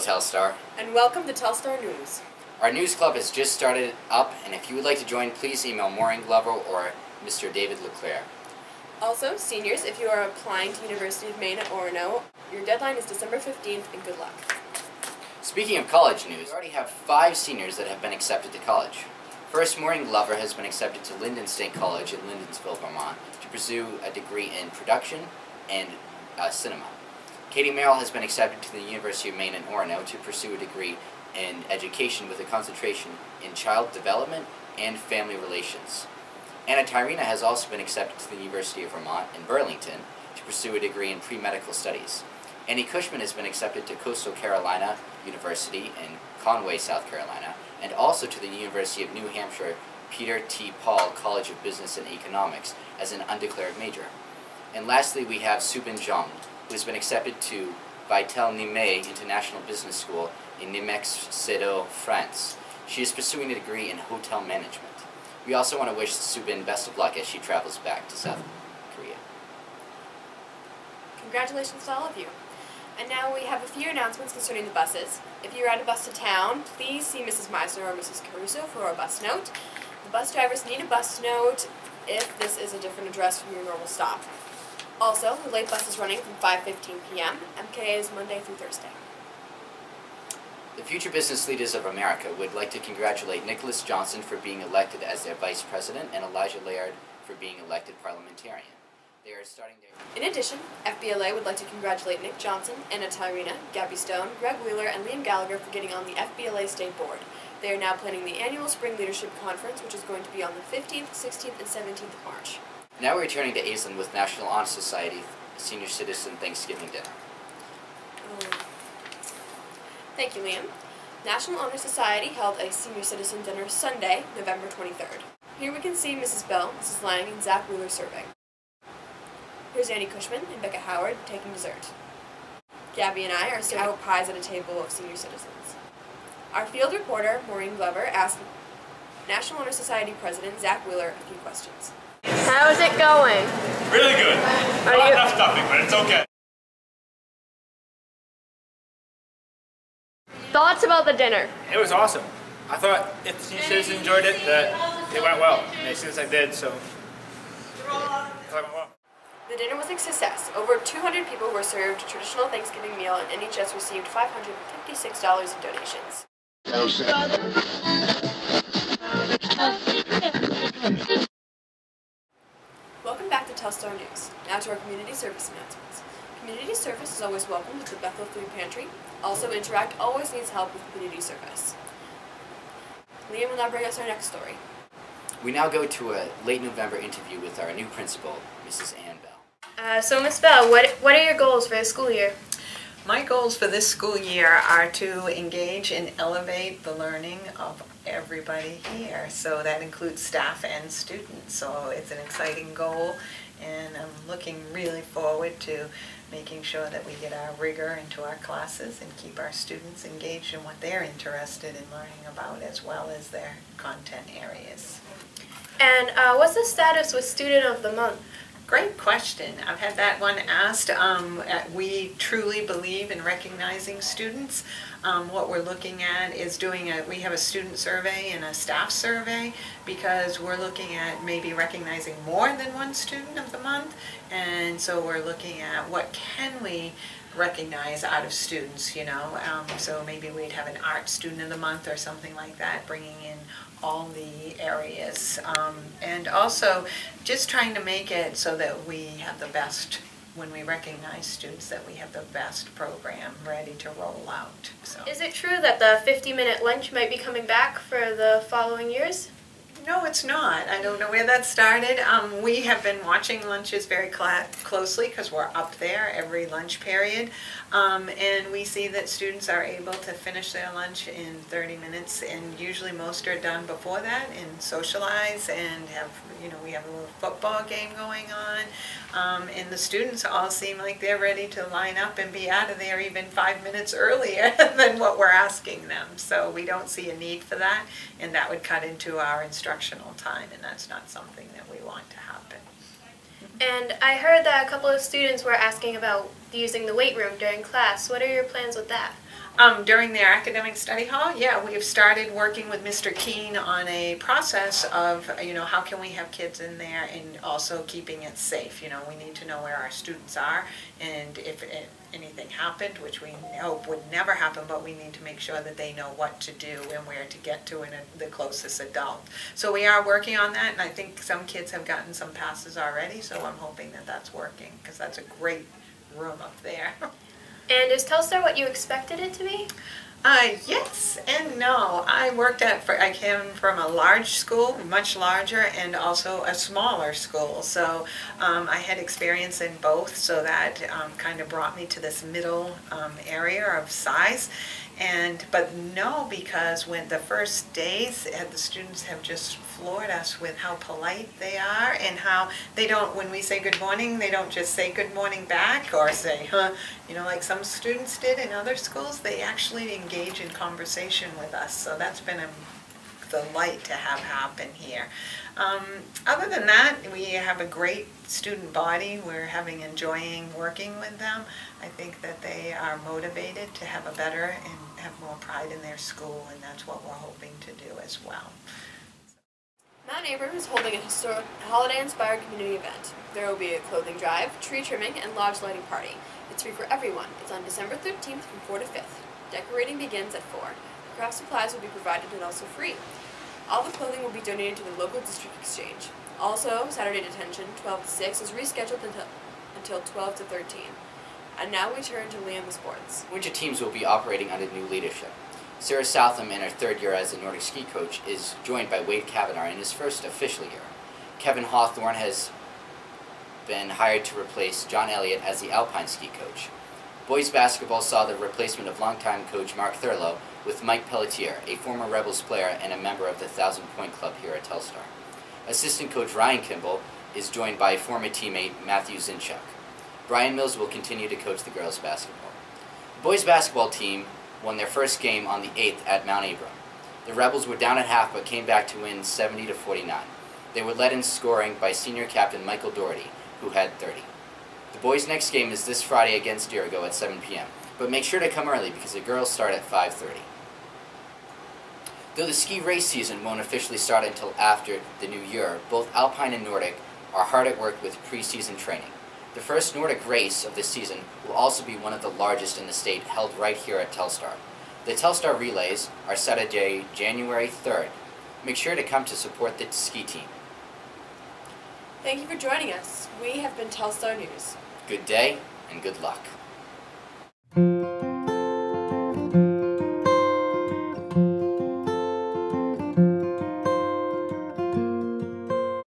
Telstar. And welcome to Telstar News. Our news club has just started up, and if you would like to join, please email Maureen Glover or Mr. David Leclerc. Also, seniors, if you are applying to University of Maine at Orono, your deadline is December 15th, and good luck. Speaking of college news, we already have 5 seniors that have been accepted to college. First, Maureen Glover has been accepted to Lyndon State College in Lyndonsville, Vermont, to pursue a degree in production and cinema. Katie Merrill has been accepted to the University of Maine in Orono to pursue a degree in education with a concentration in child development and family relations. Anna Tyrena has also been accepted to the University of Vermont in Burlington to pursue a degree in pre-medical studies. Annie Cushman has been accepted to Coastal Carolina University in Conway, South Carolina, and also to the University of New Hampshire Peter T. Paul College of Business and Economics as an undeclared major. And lastly, we have Subin Zhang, who has been accepted to Vitel Nimei International Business School in Nimex-Sedo, France. She is pursuing a degree in hotel management. We also want to wish Subin best of luck as she travels back to South Korea. Congratulations to all of you. And now we have a few announcements concerning the buses. If you ride a bus to town, please see Mrs. Meisner or Mrs. Caruso for a bus note. The bus drivers need a bus note if this is a different address from your normal stop. Also, the late bus is running from 5:15 p.m. MKA is Monday through Thursday. The Future Business Leaders of America would like to congratulate Nicholas Johnson for being elected as their vice president and Elijah Laird for being elected parliamentarian. They are starting their... In addition, FBLA would like to congratulate Nick Johnson, Anna Tyrena, Gabby Stone, Greg Wheeler, and Liam Gallagher for getting on the FBLA State Board. They are now planning the annual Spring Leadership Conference, which is going to be on the 15th, 16th, and 17th of March. Now we're returning to Aislinn with National Honor Society Senior Citizen Thanksgiving Dinner. Thank you, Liam. National Honor Society held a Senior Citizen Dinner Sunday, November 23rd. Here we can see Mrs. Bell, Mrs. Lang, and Zach Wheeler serving. Here's Annie Cushman and Becca Howard taking dessert. Gabby and I are serving out pies at a table of senior citizens. Our field reporter, Maureen Glover, asked National Honor Society President Zach Wheeler a few questions. How's it going? Really good. Not enough stuffing, but it's okay. Thoughts about the dinner? It was awesome. I thought if the senior citizens enjoyed it, that it went well. And as soon as I did, so I thought it went well. The dinner was a success. Over 200 people were served a traditional Thanksgiving meal, and NHS received $556 in donations. Welcome back to Telstar News. Now to our community service announcements. Community service is always welcome to the Bethel Food Pantry. Also, Interact always needs help with community service. Liam will now bring us our next story. We now go to a late November interview with our new principal, Mrs. Ann Bell. So Ms. Bell, what are your goals for the school year? My goals for this school year are to engage and elevate the learning of everybody here. So that includes staff and students. So it's an exciting goal, and I'm looking really forward to making sure that we get our rigor into our classes and keep our students engaged in what they're interested in learning about, as well as their content areas. And what's the status with Student of the Month? Great question. I've had that one asked. We truly believe in recognizing students. What we're looking at is we have a student survey and a staff survey, because we're looking at maybe recognizing more than one student of the month, and so we're looking at what can we recognize out of students, you know. So maybe we'd have an art student of the month or something like that, bringing in all the areas, and also just trying to make it so that we have the best, when we recognize students, that we have the best program ready to roll out. So. Is it true that the 50-minute lunch might be coming back for the following years? No, it's not. I don't know where that started. We have been watching lunches very closely because we're up there every lunch period. And we see that students are able to finish their lunch in 30 minutes, and usually most are done before that and socialize and have, you know, we have a little football game going on. And the students all seem like they're ready to line up and be out of there even 5 minutes earlier than what we're asking them. So we don't see a need for that, and that would cut into our instructional time, and that's not something that we want to happen. And I heard that a couple of students were asking about using the weight room during class. What are your plans with that? During their academic study hall, yeah, we've started working with Mr. Keene on a process of, how can we have kids in there and also keeping it safe. We need to know where our students are, and if anything happened, which we hope would never happen, but we need to make sure that they know what to do and where to get to the closest adult. So we are working on that, and I think some kids have gotten some passes already, so I'm hoping that that's working, because that's a great room up there. And is Telstar what you expected it to be? Yes and no. I came from a large school, much larger, and also a smaller school. So I had experience in both, so that kind of brought me to this middle area of size. But no, because when the first days, the students have just floored us with how polite they are, and how they don't, when we say good morning, they don't just say good morning back or say, huh, like some students did in other schools. They actually engage in conversation with us, so that's been a delight to have happen here. Other than that, we have a great student body. We're enjoying working with them. I think that they are motivated to have a better and have more pride in their school, and that's what we're hoping to do as well. Mount Abram is holding a historic holiday-inspired community event. There will be a clothing drive, tree trimming, and lodge lighting party. It's free for everyone. It's on December 13th from 4 to 5th. Decorating begins at 4. Craft supplies will be provided and also free. All the clothing will be donated to the local district exchange. Also, Saturday detention, 12 to 6, is rescheduled until 12 to 13. And now we turn to Liam the sports. Winter teams will be operating under new leadership. Sarah Southam, in her third year as a Nordic ski coach, is joined by Wade Kavanaugh in his first official year. Kevin Hawthorne has been hired to replace John Elliott as the alpine ski coach. Boys basketball saw the replacement of longtime coach Mark Thurlow with Mike Pelletier, a former Rebels player and a member of the 1,000 Point Club here at Telstar. Assistant coach Ryan Kimball is joined by former teammate Matthew Zinchuk. Brian Mills will continue to coach the girls basketball. The boys basketball team won their first game on the 8th at Mount Abram. The Rebels were down at half but came back to win 70-49. They were led in scoring by senior captain Michael Doherty, who had 30. The boys' next game is this Friday against Dirigo at 7 p.m., but make sure to come early because the girls start at 5:30. Though the ski race season won't officially start until after the new year, both Alpine and Nordic are hard at work with pre-season training. The first Nordic race of this season will also be one of the largest in the state, held right here at Telstar. The Telstar Relays are Saturday, January 3rd. Make sure to come to support the ski team. Thank you for joining us. We have been Telstar News. Good day and good luck.